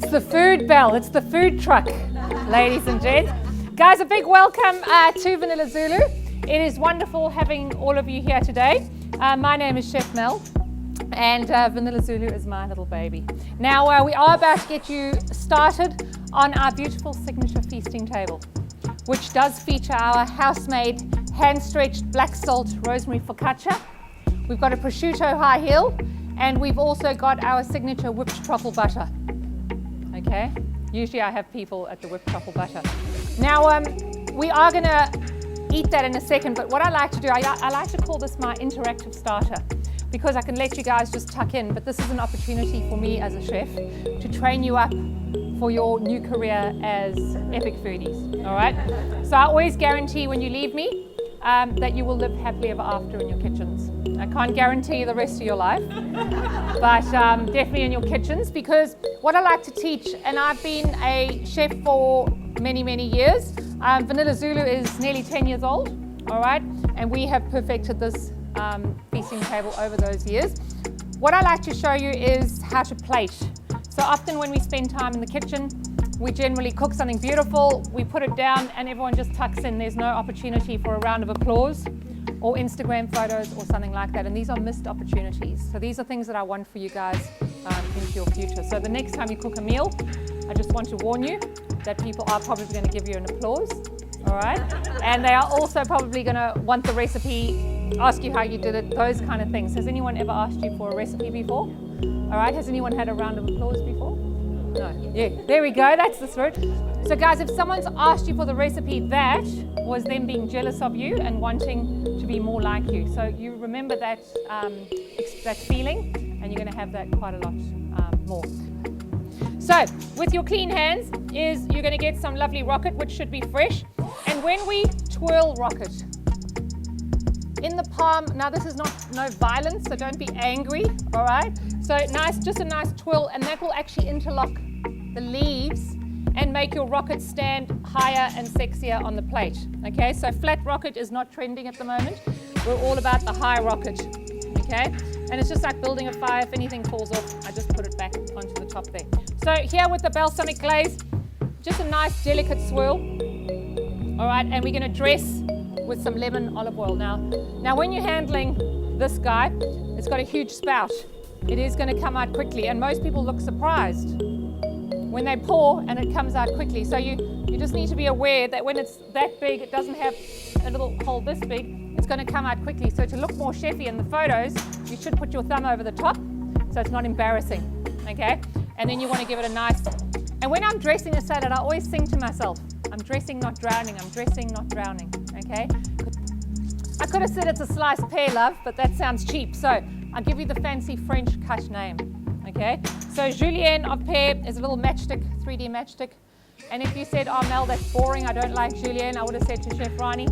It's the food bell, it's the food truck, ladies and gents. Guys, a big welcome to Vanilla Zulu. It is wonderful having all of you here today. My name is Chef Mel, and Vanilla Zulu is my little baby. Now, we are about to get you started on our beautiful signature feasting table, which does feature our house-made, hand-stretched black salt rosemary focaccia. We've got a prosciutto high heel, and we've also got our signature whipped truffle butter. Okay, usually I have people at the whipped truffle butter. Now, we are gonna eat that in a second, but what I like to do, I like to call this my interactive starter, because I can let you guys just tuck in, but this is an opportunity for me as a chef to train you up for your new career as epic foodies, all right? So I always guarantee when you leave me that you will live happily ever after in your kitchens. I can't guarantee the rest of your life, but definitely in your kitchens, because what I like to teach, and I've been a chef for many, many years. Vanilla Zulu is nearly 10 years old, all right? And we have perfected this feasting table over those years. What I like to show you is how to plate. So often when we spend time in the kitchen, we generally cook something beautiful, we put it down, and everyone just tucks in. There's no opportunity for a round of applause or Instagram photos or something like that. And these are missed opportunities. So these are things that I want for you guys into your future. So the next time you cook a meal, I just want to warn you that people are probably going to give you an applause, all right? And they are also probably going to want the recipe, ask you how you did it, those kind of things. Has anyone ever asked you for a recipe before? All right, has anyone had a round of applause before? No. Yeah, there we go, that's the spirit. So guys, if someone's asked you for the recipe, that was them being jealous of you and wanting to be more like you. So you remember that, that feeling, and you're going to have that quite a lot more. So with your clean hands is you're going to get some lovely rocket, which should be fresh. And when we twirl rocket, in the palm, now this is no violence, so don't be angry, all right? So nice, just a nice twirl, and that will actually interlock the leaves and make your rocket stand higher and sexier on the plate, okay? So flat rocket is not trending at the moment. We're all about the high rocket, okay? And it's just like building a fire. If anything falls off, I just put it back onto the top there. So here with the balsamic glaze, just a nice delicate swirl, all right? And we're gonna dress with some lemon olive oil. Now when you're handling this guy, it's got a huge spout. It is gonna come out quickly, and most people look surprised when they pour and it comes out quickly. So you just need to be aware that when it's that big, it doesn't have a little hole this big, it's gonna come out quickly. So to look more chefy in the photos, you should put your thumb over the top so it's not embarrassing, okay? And then you wanna give it a nice, and when I'm dressing a salad, I always sing to myself, I'm dressing, not drowning, I'm dressing, not drowning, okay? I could have said it's a sliced pear, love, but that sounds cheap. So I'll give you the fancy French cut name, okay? So julienne of pear is a little matchstick, 3D matchstick. And if you said, oh Mel, that's boring, I don't like julienne, I would have said to Chef Rani,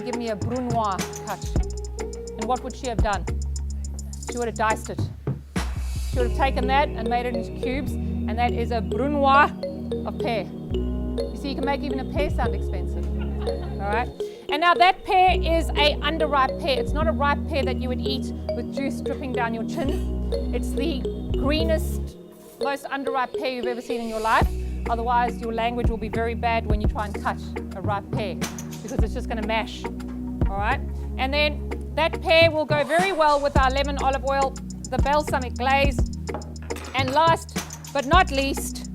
give me a brunoise cut. And what would she have done? She would have diced it. She would have taken that and made it into cubes, and that is a brunoise of pear. You see, you can make even a pear sound expensive, all right? And now that pear is a underripe pear. It's not a ripe pear that you would eat with juice dripping down your chin. It's the greenest, most underripe pear you've ever seen in your life. Otherwise, your language will be very bad when you try and cut a ripe pear, because it's just gonna mash, all right? And then that pear will go very well with our lemon olive oil, the balsamic glaze, and last but not least,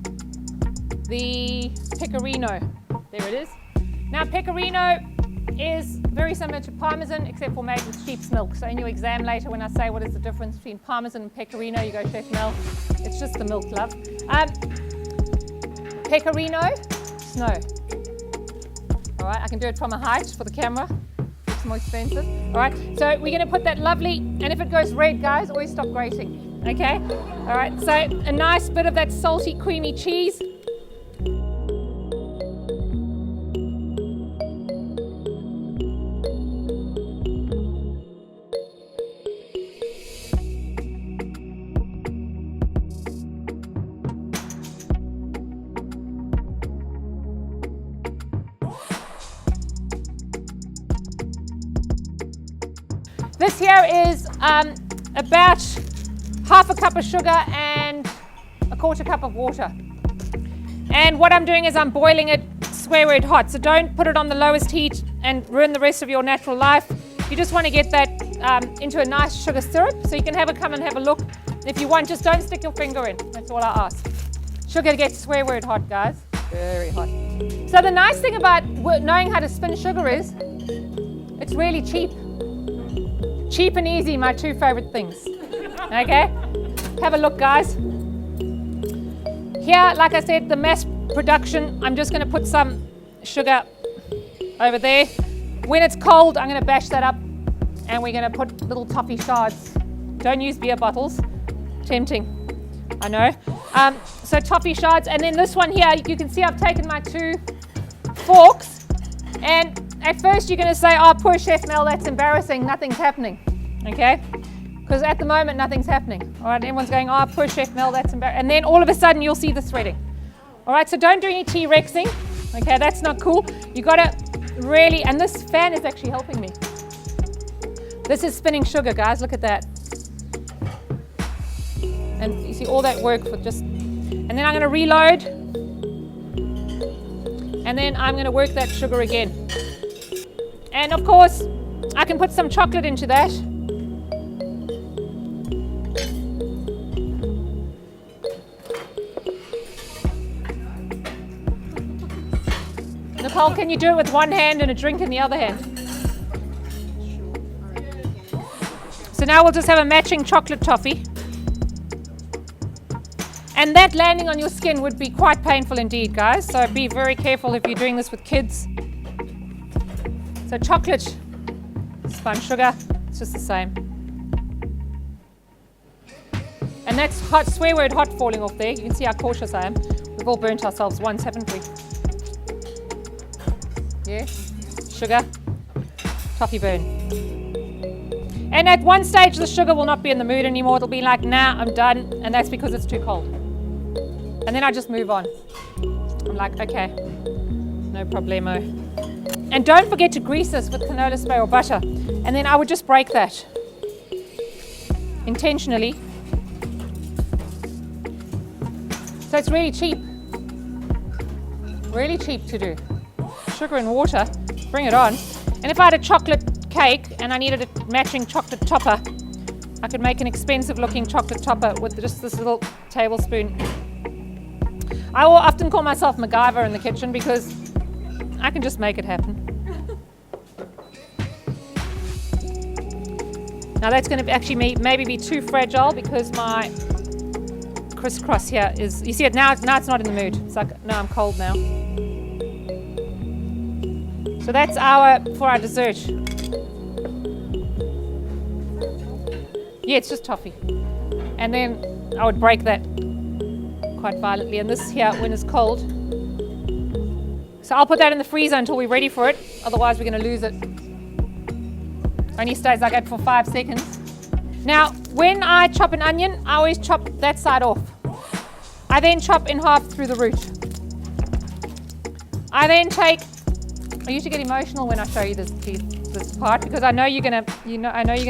the pecorino. There it is. Now, pecorino is very similar to Parmesan, except for made with sheep's milk. So in your exam later, when I say what is the difference between Parmesan and Pecorino, you go, Chef Mel, it's just the milk, love. Pecorino, snow. All right, I can do it from a height for the camera. It's more expensive. All right, so we're gonna put that lovely, and if it goes red, guys, always stop grating, okay? All right, so a nice bit of that salty, creamy cheese. This here is about half a cup of sugar and a quarter cup of water. And what I'm doing is I'm boiling it square word hot. So don't put it on the lowest heat and ruin the rest of your natural life. You just want to get that into a nice sugar syrup. So you can come and have a look. If you want, just don't stick your finger in. That's all I ask. Sugar gets square word hot, guys. Very hot. So the nice thing about knowing how to spin sugar is it's really cheap. Cheap and easy, my two favorite things. Okay? Have a look, guys. Here, like I said, the mass production, I'm just going to put some sugar over there. When it's cold, I'm going to bash that up and we're going to put little toffee shards. Don't use beer bottles. Tempting, I know. So toffee shards, and then this one here, you can see I've taken my 2 forks, and at first you're going to say, oh, poor Chef Mel, that's embarrassing, nothing's happening, okay? Because at the moment, nothing's happening. All right, everyone's going, oh, poor Chef Mel, that's embarrassing. And then all of a sudden, you'll see the threading. All right, so don't do any T-Rexing. Okay, that's not cool. You got to really, and this fan is actually helping me. This is spinning sugar, guys. Look at that. And you see all that work for just, and then I'm going to reload. And then I'm going to work that sugar again. And of course, I can put some chocolate into that. Nicole, can you do it with one hand and a drink in the other hand? So now we'll just have a matching chocolate toffee. And that landing on your skin would be quite painful indeed, guys. So be very careful if you're doing this with kids. So chocolate, spun sugar, it's just the same. And that's hot, swear word hot falling off there. You can see how cautious I am. We've all burnt ourselves once, haven't we? Yeah, sugar, toffee burn. And at one stage, the sugar will not be in the mood anymore. It'll be like, nah, I'm done. And that's because it's too cold. And then I just move on. I'm like, okay, no problemo. And don't forget to grease this with canola spray or butter. And then I would just break that intentionally. So it's really cheap to do. Sugar and water, bring it on. And if I had a chocolate cake and I needed a matching chocolate topper, I could make an expensive looking chocolate topper with just this little tablespoon. I will often call myself MacGyver in the kitchen because I can just make it happen. Now that's going to actually maybe be too fragile because my crisscross here is, you see it now it's not in the mood. It's like, no, I'm cold now. So that's for our dessert. Yeah, it's just toffee. And then I would break that quite violently. And this here, when it's cold. So I'll put that in the freezer until we're ready for it. Otherwise, we're going to lose it. Only stays like that for 5 seconds. Now, when I chop an onion, I always chop that side off. I then chop in half through the root. I usually get emotional when I show you this part because I know you're gonna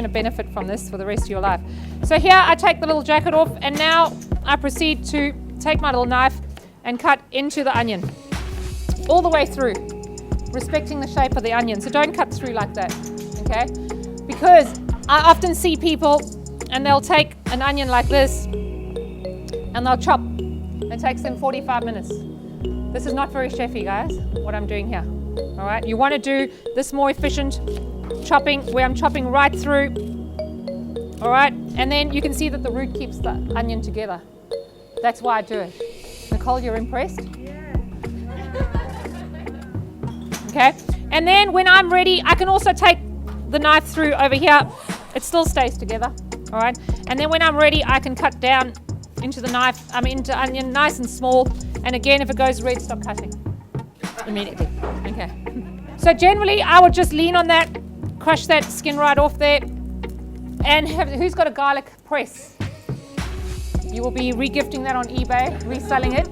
benefit from this for the rest of your life. So here I take the little jacket off, and now I proceed to take my little knife and cut into the onion all the way through, respecting the shape of the onion. So don't cut through like that, okay? Because I often see people and they'll take an onion like this and they'll chop. It takes them 45 minutes. This is not very chefy, guys, what I'm doing here. All right, you want to do this more efficient chopping where I'm chopping right through. All right, and then you can see that the root keeps the onion together. That's why I do it. Nicole, you're impressed? Yeah. Okay, and then when I'm ready, I can also take the knife through over here. It still stays together. All right, and then when I'm ready, I can cut down into the knife, into onion, nice and small. And again, if it goes red, stop cutting immediately. Okay. So generally, I would just lean on that, crush that skin right off there, and who's got a garlic press? You will be regifting that on eBay, reselling it.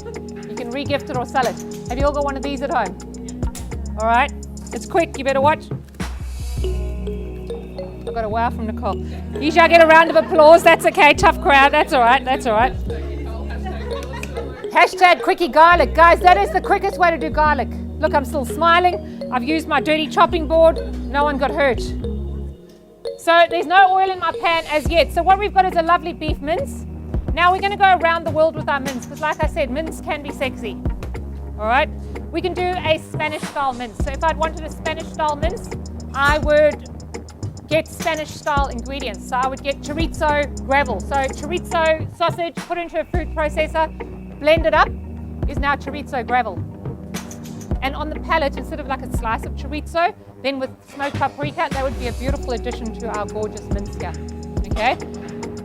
You can regift it or sell it. Have you all got one of these at home? All right. It's quick. You better watch. I got a wow from Nicole. Usually I get a round of applause. That's okay. Tough crowd. That's all right. That's all right. Hashtag quickie garlic. Guys, that is the quickest way to do garlic. Look, I'm still smiling. I've used my dirty chopping board. No one got hurt. So there's no oil in my pan as yet. So what we've got is a lovely beef mince. Now we're going to go around the world with our mince because like I said, mince can be sexy. All right. We can do a Spanish style mince. So if I'd wanted a Spanish style mince, I would get Spanish style ingredients. So I would get chorizo gravel. So chorizo sausage put into a food processor, blend it up, is now chorizo gravel. And on the palate, instead of like a slice of chorizo, then with smoked paprika, that would be a beautiful addition to our gorgeous mince here. Okay.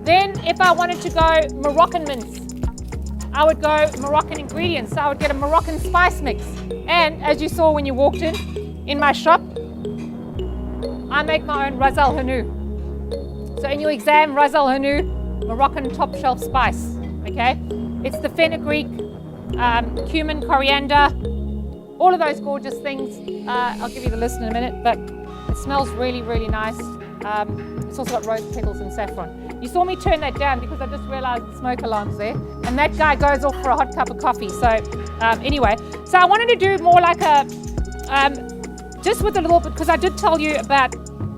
Then if I wanted to go Moroccan mince, I would go Moroccan ingredients. So I would get a Moroccan spice mix. And as you saw when you walked in my shop, I make my own Ras Al Hanout. So in your exam, Ras Al Hanout, Moroccan top shelf spice. Okay. It's the fenugreek, cumin, coriander, all of those gorgeous things. I'll give you the list in a minute, but it smells really, really nice. It's also got rose petals and saffron. You saw me turn that down because I just realized the smoke alarm's there. And that guy goes off for a hot cup of coffee. So anyway, so I wanted to do more like a, just with a little bit, because I did tell you about,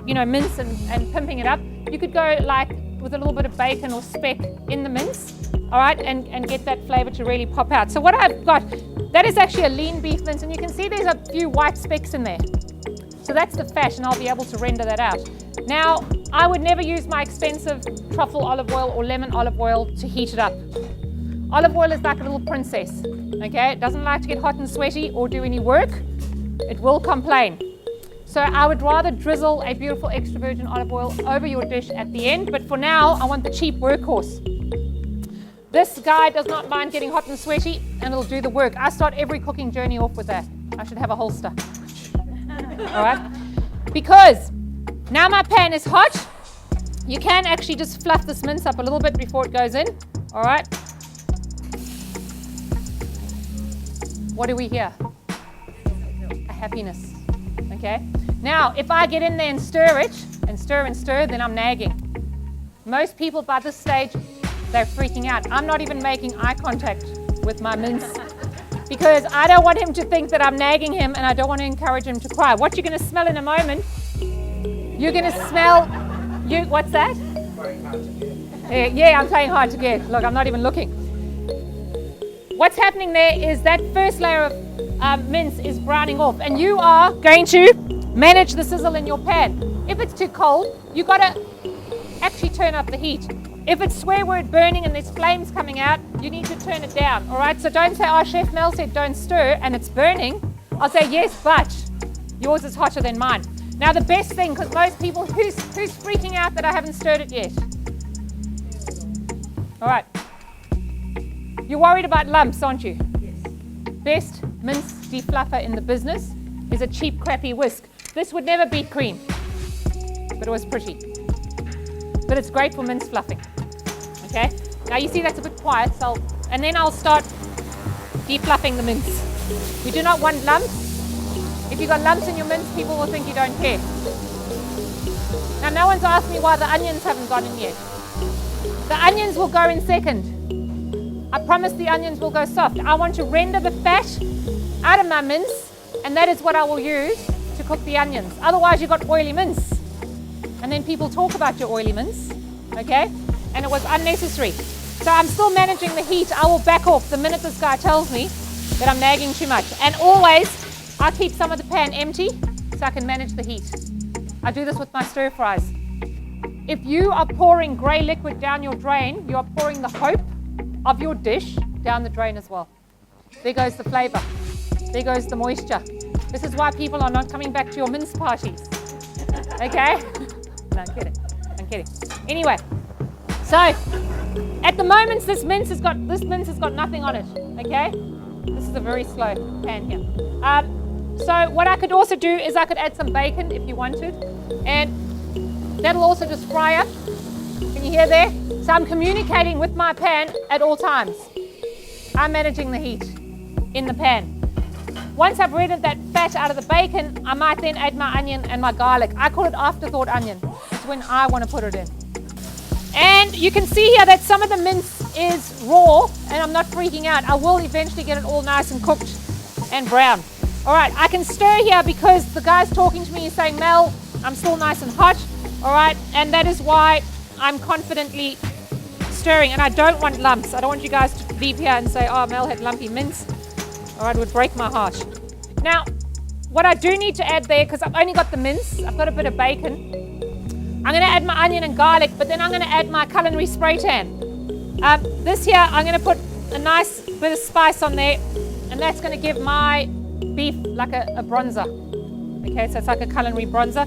you know, mince and pimping it up. You could go like with a little bit of bacon or speck in the mince, all right, and get that flavor to really pop out. So what I've got, that is actually a lean beef mince, and you can see there's a few white specks in there. So that's the fat, and I'll be able to render that out. Now, I would never use my expensive truffle olive oil or lemon olive oil to heat it up. Olive oil is like a little princess, okay? It doesn't like to get hot and sweaty or do any work. It will complain. So I would rather drizzle a beautiful extra virgin olive oil over your dish at the end, but for now, I want the cheap workhorse. This guy does not mind getting hot and sweaty, and it'll do the work. I start every cooking journey off with that. I should have a holster. All right? Because now my pan is hot. You can actually just fluff this mince up a little bit before it goes in. All right? What do we hear? A happiness. Okay? Now, if I get in there and stir it, and stir, then I'm nagging. Most people by this stage, they're freaking out. I'm not even making eye contact with my mince because I don't want him to think that I'm nagging him and I don't want to encourage him to cry. What you're going to smell in a moment, you're going to smell, what's that? Yeah, I'm playing hard to get. Look, I'm not even looking. What's happening there is that first layer of mince is browning off, and you are going to manage the sizzle in your pan. If it's too cold, you've got to actually turn up the heat. If it's swear word burning and there's flames coming out, you need to turn it down, all right? So don't say, oh, Chef Mel said don't stir and it's burning. I'll say, yes, but yours is hotter than mine. Now the best thing, because most people, who's freaking out that I haven't stirred it yet? All right. You're worried about lumps, aren't you? Yes. Best mince defluffer in the business is a cheap, crappy whisk. This would never beat cream, but it was pretty. But it's great for mince fluffing. Okay? Now you see that's a bit quiet, and then I'll start defluffing the mince. You do not want lumps. If you've got lumps in your mince, people will think you don't care. Now no one's asked me why the onions haven't gone in yet. The onions will go in second. I promise the onions will go soft. I want to render the fat out of my mince, and that is what I will use to cook the onions. Otherwise you've got oily mince. And then people talk about your oily mince, okay? And it was unnecessary. So I'm still managing the heat. I will back off the minute this guy tells me that I'm nagging too much. And always, I keep some of the pan empty so I can manage the heat. I do this with my stir fries. If you are pouring grey liquid down your drain, you are pouring the hope of your dish down the drain as well. There goes the flavor. There goes the moisture. This is why people are not coming back to your mince parties. Okay? No, I'm kidding. Anyway, so at the moment this mince has got nothing on it. Okay, this is a very slow pan here. So what I could also do is I could add some bacon if you wanted, and that'll also just fry up. Can you hear there? So I'm communicating with my pan at all times. I'm managing the heat in the pan. Once I've rendered that fat out of the bacon, I might then add my onion and my garlic. I call it afterthought onion. It's when I want to put it in. And you can see here that some of the mince is raw and I'm not freaking out, I will eventually get it all nice and cooked and brown. All right, I can stir here because the guy's talking to me, he's saying, Mel, I'm still nice and hot. All right, and that is why I'm confidently stirring, and I don't want lumps. I don't want you guys to leave here and say, oh, Mel had lumpy mince. All right, it would break my heart. Now, what I do need to add there, because I've only got the mince, I've got a bit of bacon. I'm going to add my onion and garlic, but then I'm going to add my culinary spray tan. This here, I'm going to put a nice bit of spice on there, and that's going to give my beef like a bronzer. Okay, so it's like a culinary bronzer.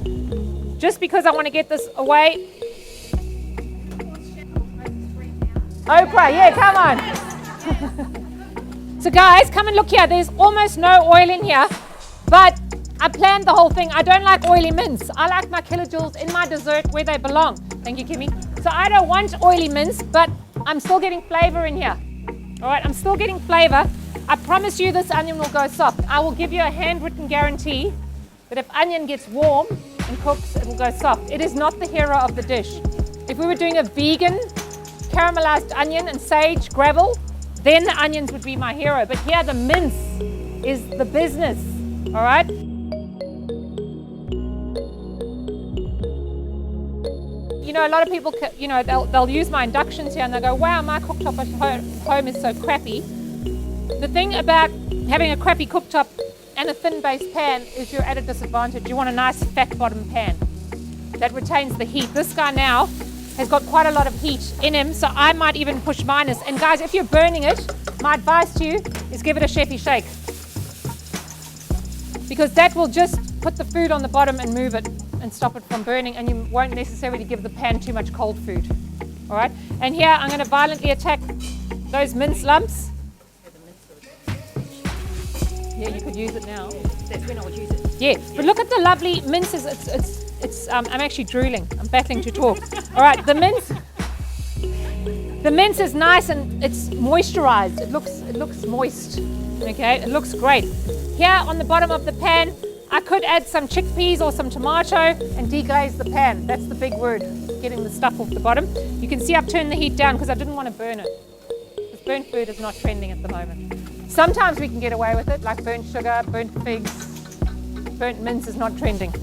Just because I want to get this away. Oprah, yeah, come on. So guys, come and look here. There's almost no oil in here, but I planned the whole thing. I don't like oily mince. I like my kilojoules in my dessert where they belong. Thank you, Kimmy. So I don't want oily mince, but I'm still getting flavor in here. All right, I'm still getting flavor. I promise you this onion will go soft. I will give you a handwritten guarantee that if onion gets warm and cooks, it will go soft. It is not the hero of the dish. If we were doing a vegan caramelized onion and sage gravel, then the onions would be my hero. But here the mince is the business, all right? You know, a lot of people, you know, they'll use my inductions here and they'll go, wow, my cooktop at home is so crappy. The thing about having a crappy cooktop and a thin base pan is you're at a disadvantage. You want a nice fat bottom pan that retains the heat. This guy now has got quite a lot of heat in him, so I might even push minus. And guys, if you're burning it, my advice to you is give it a chefy shake, because that will just put the food on the bottom and move it and stop it from burning, and you won't necessarily give the pan too much cold food. All right, and here I'm going to violently attack those mince lumps. Yeah, you could use it now. That's when I would use it. Yeah, but look at the lovely minces. I'm actually drooling. I'm battling to talk. All right, the mince is nice and it's moisturized. It looks moist. Okay, it looks great. Here on the bottom of the pan, I could add some chickpeas or some tomato and deglaze the pan. That's the big word, getting the stuff off the bottom. You can see I've turned the heat down because I didn't want to burn it. Because burnt food is not trending at the moment. Sometimes we can get away with it, like burnt sugar, burnt figs. Burnt mince is not trending.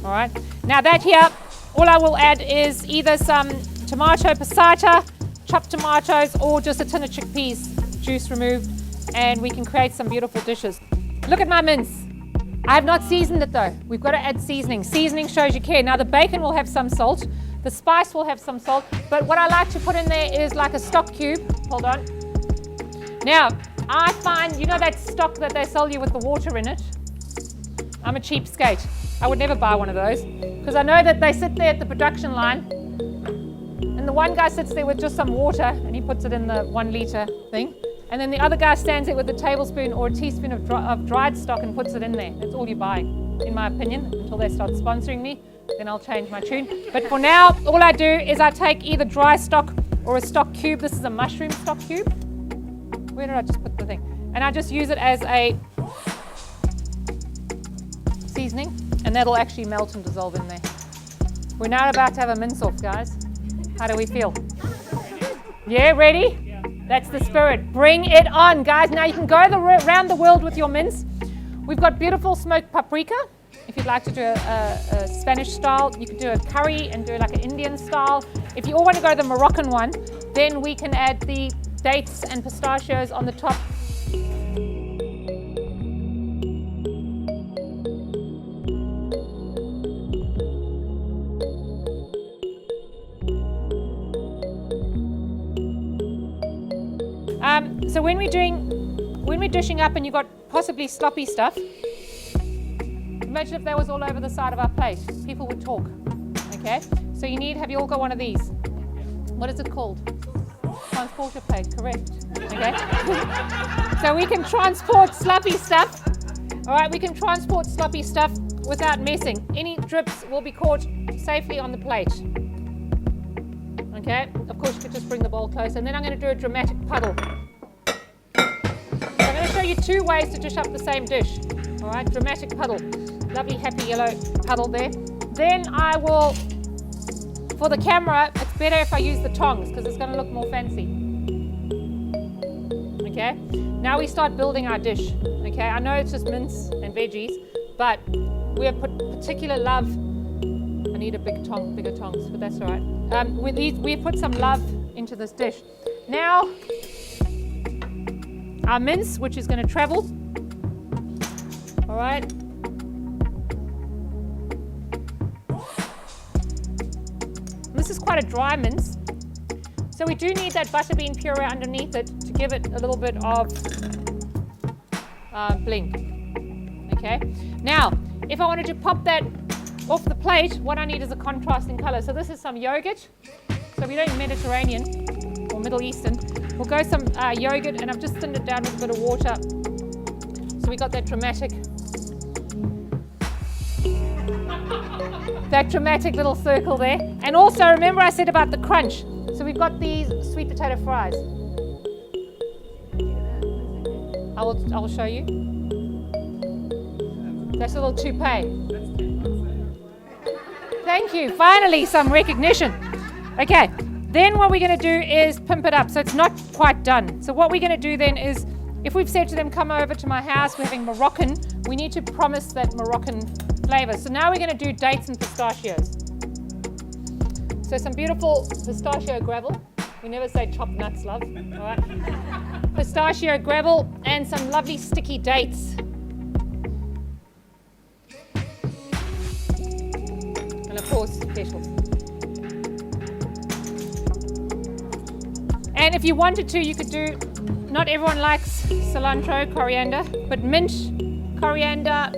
All right. Now that here, all I will add is either some tomato passata, chopped tomatoes, or just a tin of chickpeas, juice removed, and we can create some beautiful dishes. Look at my mince. I have not seasoned it though. We've got to add seasoning. Seasoning shows you care. Now the bacon will have some salt. The spice will have some salt. But what I like to put in there is like a stock cube. Hold on. Now, I find, you know that stock that they sell you with the water in it? I'm a cheapskate. I would never buy one of those because I know that they sit there at the production line and the one guy sits there with just some water and he puts it in the 1 liter thing. And then the other guy stands there with a tablespoon or a teaspoon of dried stock and puts it in there. That's all you're buying, in my opinion, until they start sponsoring me. Then I'll change my tune. But for now, all I do is I take either dry stock or a stock cube. This is a mushroom stock cube. Where did I just put the thing? And I just use it as a seasoning, and that'll actually melt and dissolve in there. We're now about to have a mince off, guys. How do we feel? Yeah, ready? That's the spirit. Bring it on, guys. Now you can go around the world with your mince. We've got beautiful smoked paprika. If you'd like to do a Spanish style, you could do a curry and do like an Indian style. If you all want to go the Moroccan one, then we can add the dates and pistachios on the top. So when we're dishing up and you've got possibly sloppy stuff, imagine if that was all over the side of our plate. People would talk, okay? So have you all got one of these? What is it called? Transporter plate, correct, okay? So we can transport sloppy stuff, all right? We can transport sloppy stuff without messing. Any drips will be caught safely on the plate, okay? Of course, you could just bring the bowl closer, and then I'm going to do a dramatic puddle. So I'm going to show you 2 ways to dish up the same dish, all right? Dramatic puddle, lovely happy yellow puddle there. Then I will, for the camera, it's better if I use the tongs because it's going to look more fancy. Okay, now we start building our dish. Okay, I know it's just mince and veggies, but we have put particular love. I need a bigger tongs, but that's all right. We put some love into this dish. Now, our mince, which is going to travel. All right. This is quite a dry mince, so we do need that butterbean puree underneath it to give it a little bit of bling. Okay. Now, if I wanted to pop that off the plate, what I need is a contrasting color. So this is some yogurt. So we don't Mediterranean or Middle Eastern. We'll go some yogurt, and I've just thinned it down with a bit of water. So we got that dramatic little circle there. And also, remember I said about the crunch. So we've got these sweet potato fries. I will show you. That's a little toupee. Thank you. Finally, some recognition. Okay. Then what we're going to do is pimp it up. So it's not quite done. So what we're going to do then is, if we've said to them, come over to my house, we're having Moroccan, we need to promise that Moroccan flavor. So now we're going to do dates and pistachios. So some beautiful pistachio gravel. We never say chopped nuts, love. All right. Pistachio gravel and some lovely sticky dates. And of course, petals. And if you wanted to, you could do, not everyone likes cilantro, coriander, but mint, coriander,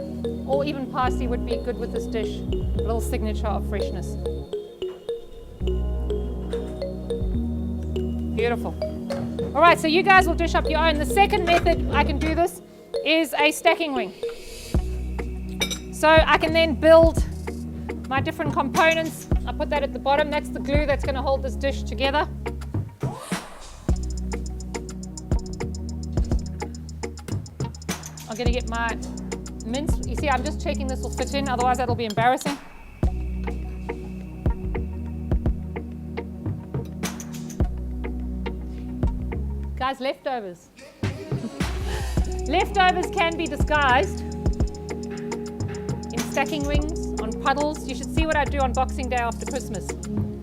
or even parsley would be good with this dish. A little signature of freshness. Beautiful. All right, so you guys will dish up your own. The second method I can do this is a stacking wing. So I can then build my different components. I put that at the bottom. That's the glue that's going to hold this dish together. I'm going to get my mince. You see, I'm just checking this will fit in, otherwise that'll be embarrassing. Guys, leftovers. Leftovers can be disguised in stacking wings, on puddles. You should see what I do on Boxing Day after Christmas.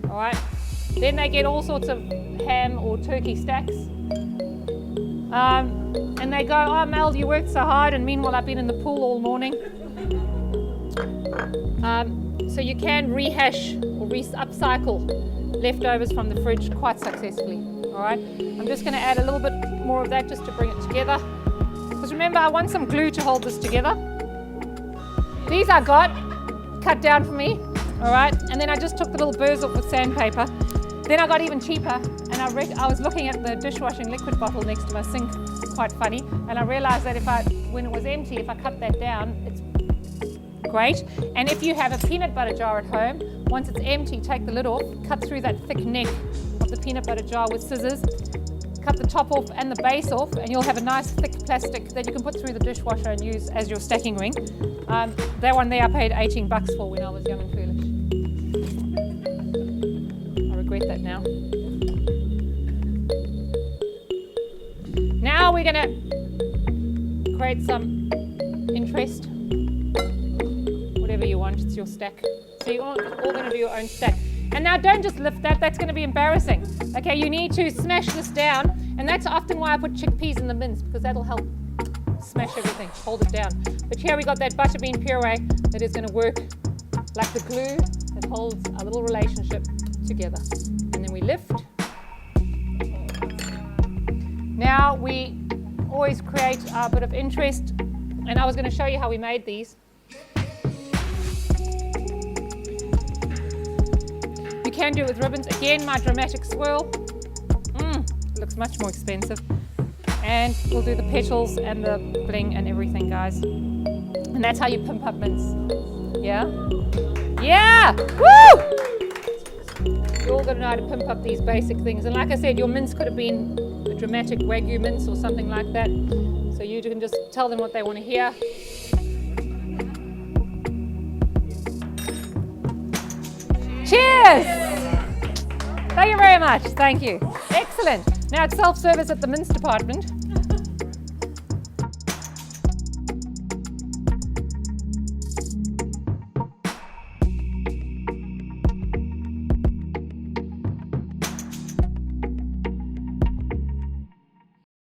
All right. Then they get all sorts of ham or turkey stacks. And they go, oh, Mel, you worked so hard, and meanwhile I've been in the pool all morning. So you can rehash or upcycle leftovers from the fridge quite successfully. All right. I'm just going to add a little bit more of that just to bring it together. Because remember, I want some glue to hold this together. These I got cut down for me. All right. And then I just took the little burrs off with sandpaper. Then I got even cheaper, and I was looking at the dishwashing liquid bottle next to my sink, quite funny, and I realized that when it was empty, if I cut that down, it's great. And if you have a peanut butter jar at home, once it's empty, take the lid off, cut through that thick neck of the peanut butter jar with scissors, cut the top off and the base off, and you'll have a nice thick plastic that you can put through the dishwasher and use as your stacking ring. That one there I paid $18 for when I was young and foolish. Regret that now. Now we're going to create some interest. Whatever you want, it's your stack. So you're all going to do your own stack. And now don't just lift that, that's going to be embarrassing. Okay, you need to smash this down, and that's often why I put chickpeas in the mince, because that'll help smash everything, hold it down. But here we got that butterbean puree that is going to work like the glue that holds our little relationship together. And then we lift. Now we always create a bit of interest, and I was going to show you how we made these. You can do it with ribbons. Again, my dramatic swirl. It looks much more expensive. And we'll do the petals and the bling and everything, guys. And that's how you pimp up mince. Yeah? Yeah! Woo! You're all going to know how to pimp up these basic things. And like I said, your mince could have been a dramatic Wagyu mince or something like that. So you can just tell them what they want to hear. Cheers! Thank you very much. Thank you. Excellent. Now it's self-service at the mince department.